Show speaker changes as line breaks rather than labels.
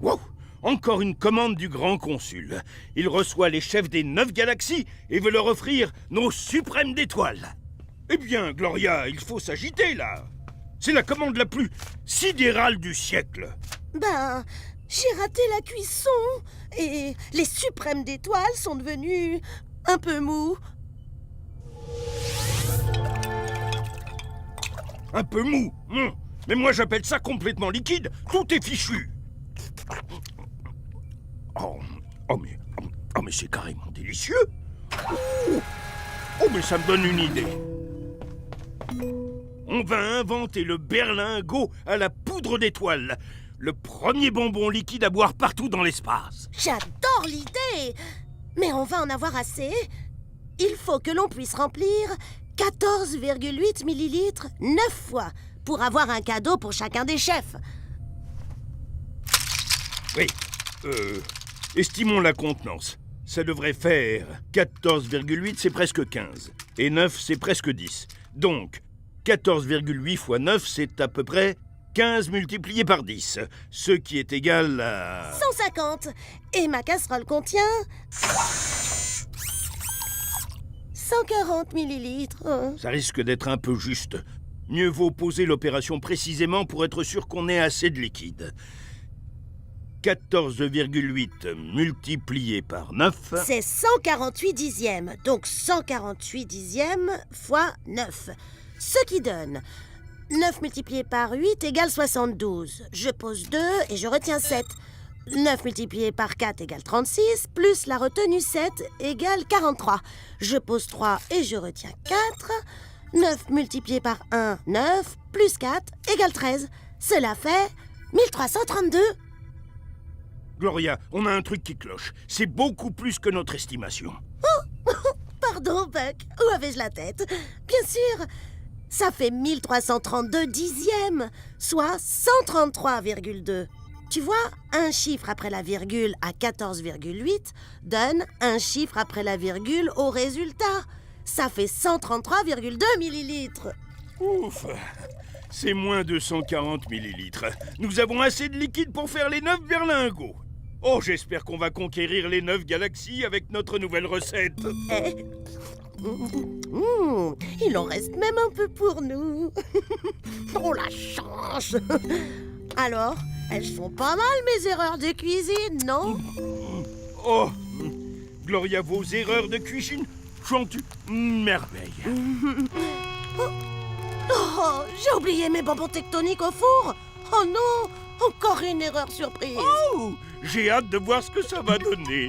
Wow! Encore une commande du grand consul. Il reçoit les chefs des 9 galaxies et veut leur offrir nos suprêmes d'étoiles. Eh bien, Gloria, il faut s'agiter, là. C'est la commande la plus sidérale du siècle.
Ben, j'ai raté la cuisson et les suprêmes d'étoiles sont devenus un peu mous.
Un peu mou, mais moi j'appelle ça complètement liquide. Tout est fichu. Oh mais c'est carrément délicieux. Oh, mais ça me donne une idée. On va inventer le berlingot à la poudre d'étoiles. Le premier bonbon liquide à boire partout dans l'espace.
J'adore l'idée! Mais on va en avoir assez. Il faut que l'on puisse remplir 14,8 millilitres 9 fois pour avoir un cadeau pour chacun des chefs.
Oui, estimons la contenance. Ça devrait faire 14,8, c'est presque 15. Et 9, c'est presque 10. Donc, 14,8 fois 9, c'est à peu près 15 multiplié par 10. Ce qui est égal à...
150. Et ma casserole contient... 140 millilitres.
Ça risque d'être un peu juste. Mieux vaut poser l'opération précisément pour être sûr qu'on ait assez de liquide. 14,8 multiplié par 9...
C'est 148 dixièmes. Donc 148 dixièmes fois 9. Ce qui donne 9 multiplié par 8 égale 72. Je pose 2 et je retiens 7. 9 multiplié par 4 égale 36, plus la retenue 7 égale 43. Je pose 3 et je retiens 4. 9 multiplié par 1, 9, plus 4 égale 13. Cela fait 1332.
Gloria, on a un truc qui cloche. C'est beaucoup plus que notre estimation.
Oh, pardon, Buck. Où avais-je la tête? Bien sûr, ça fait 1332 dixièmes, soit 133,2. Tu vois, un chiffre après la virgule à 14,8 donne un chiffre après la virgule au résultat. Ça fait 133,2 millilitres.
Ouf! C'est moins de 140 millilitres. Nous avons assez de liquide pour faire les 9 berlingots. Oh, j'espère qu'on va conquérir les 9 galaxies avec notre nouvelle recette.
Il en reste même un peu pour nous. Oh, la chance! Alors, elles sont pas mal, mes erreurs de cuisine, non?
Oh, Gloria, vos erreurs de cuisine sont une merveille.
Oh, j'ai oublié mes bonbons tectoniques au four. Oh non, encore une erreur surprise.
Oh, j'ai hâte de voir ce que ça va donner.